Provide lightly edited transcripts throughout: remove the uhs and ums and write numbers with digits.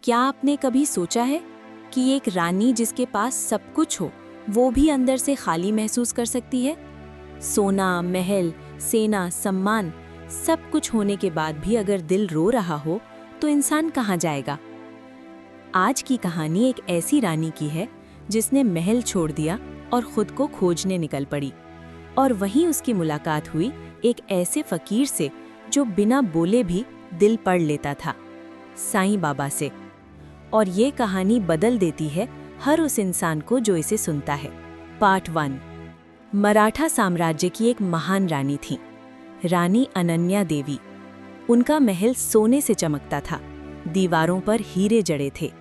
क्या आपने कभी सोचा है कि एक रानी जिसके पास सब कुछ हो, वो भी अंदर से खाली महसूस कर सकती है? सोना, महल, सेना, सम्मान, सब कुछ होने के बाद भी अगर दिल रो रहा हो, तो इंसान कहाँ जाएगा? आज की कहानी एक ऐसी रानी की है जिसने महल छोड़ दिया और खुद को खोजने निकल पड़ी। और वहीं उसकी मुलाकात हुई एक ऐसे फकीर से जो बिना बोले भी दिल पढ़ लेता था, साईं बाबा से। और ये कहानी बदल देती है हर उस इंसान को जो इसे सुनता है। पार्ट 1। मराठा साम्राज्य की एक महान रानी थी, रानी अनन्या देवी। उनका महल सोने से चमकता था, दीवारों पर हीरे जड़े थे,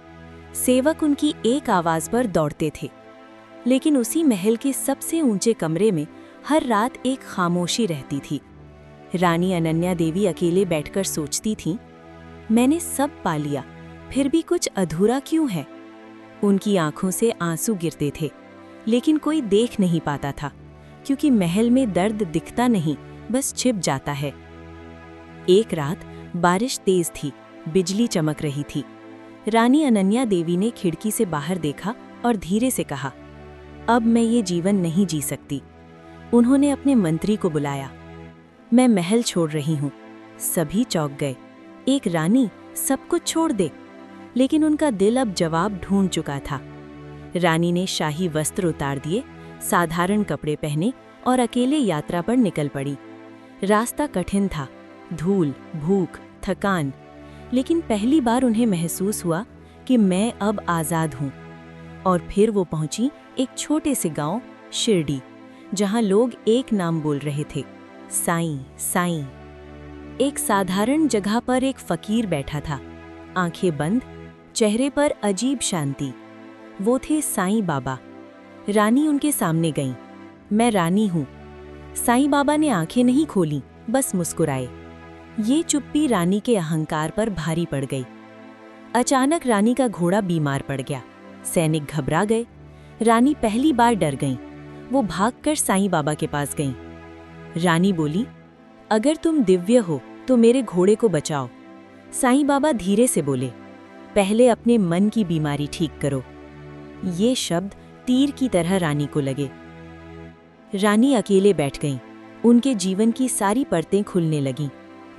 सेवक उनकी एक आवाज पर दौड़ते थे। लेकिन उसी महल के सबसे ऊंचे कमरे में हर रात एक खामोशी रहती थी। रानी अनन्या देवी अकेले बैठकर सोचती थीं, मैंने सब पा लिया, फिर भी कुछ अधूरा क्यों है? उनकी आंखों से आंसू गिरते थे, लेकिन कोई देख नहीं पाता था, क्योंकि महल में दर्द दिखता नहीं, बस छिप जाता है। एक रात बारिश तेज थी, बिजली चमक रही थी। रानी अनन्या देवी ने खिड़की से बाहर देखा और धीरे से कहा, अब मैं ये जीवन नहीं जी सकती। उन्होंने अपने मंत्री को बुलाया। मैं महल छोड़ रही हूँ। सभी चौंक गए। एक रानी सब कुछ छोड़ दे? लेकिन उनका दिल अब जवाब ढूंढ चुका था। रानी ने शाही वस्त्र उतार दिए, साधारण कपड़े पहने और अकेले यात्रा पर निकल पड़ी। रास्ता कठिन था, धूल, भूख, थकान, लेकिन पहली बार उन्हें महसूस हुआ कि मैं अब आज़ाद हूँ। और फिर वो पहुंची एक छोटे से गांव, शिरडी, जहां लोग एक नाम बोल रहे थे, साईं, साईं। एक साधारण जगह पर एक फकीर बैठा था, आंखें बंद, चेहरे पर अजीब शांति। वो थे साईं बाबा। रानी उनके सामने गई। मैं रानी हूँ। साईं बाबा ने आंखें नहीं खोलीं, बस मुस्कुराए। ये चुप्पी रानी के अहंकार पर भारी पड़ गई। अचानक रानी का घोड़ा बीमार पड़ गया। सैनिक घबरा गए। रानी पहली बार डर गईं। वो भागकर साईं बाबा के पास गईं। रानी बोली, अगर तुम दिव्य हो तो मेरे घोड़े को बचाओ। साईं बाबा धीरे से बोले, पहले अपने मन की बीमारी ठीक करो। ये शब्द तीर की तरह रानी को लगे। रानी अकेले बैठ गईं। उनके जीवन की सारी परतें खुलने लगीं।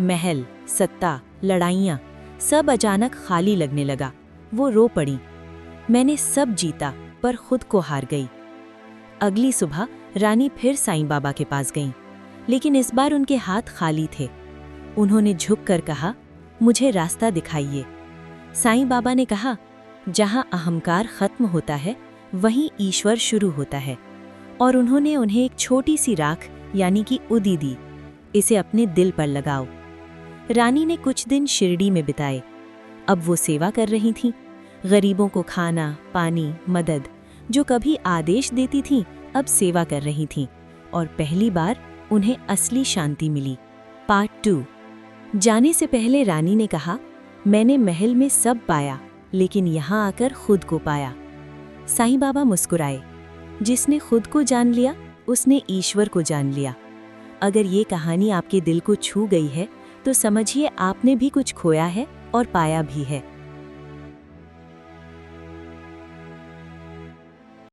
महल, सत्ता, लड़ाइयाँ, सब अचानक खाली लगने लगा। वो रो पड़ी, मैंने सब जीता पर खुद को हार गई। अगली सुबह रानी फिर साईं बाबा के पास गईं, लेकिन इस बार उनके हाथ खाली थे। उन्होंने झुककर कहा, मुझे रास्ता दिखाइए। साईं बाबा ने कहा, जहां अहंकार खत्म होता है वहीं ईश्वर शुरू होता है। और उन्होंने उन्हें एक छोटी सी राख यानी कि उदी दी। इसे अपने दिल पर लगाओ। रानी ने कुछ दिन शिरडी में बिताए। अब वो सेवा कर रही थीं, गरीबों को खाना, पानी, मदद। जो कभी आदेश देती थीं, अब सेवा कर रही थीं। और पहली बार उन्हें असली शांति मिली। पार्ट 2। जाने से पहले रानी ने कहा, मैंने महल में सब पाया, लेकिन यहाँ आकर खुद को पाया। साईं बाबा मुस्कुराए, जिसने खुद को जान लिया उसने ईश्वर को जान लिया। अगर ये कहानी आपके दिल को छू गई है तो समझिए आपने भी कुछ खोया है और पाया भी है।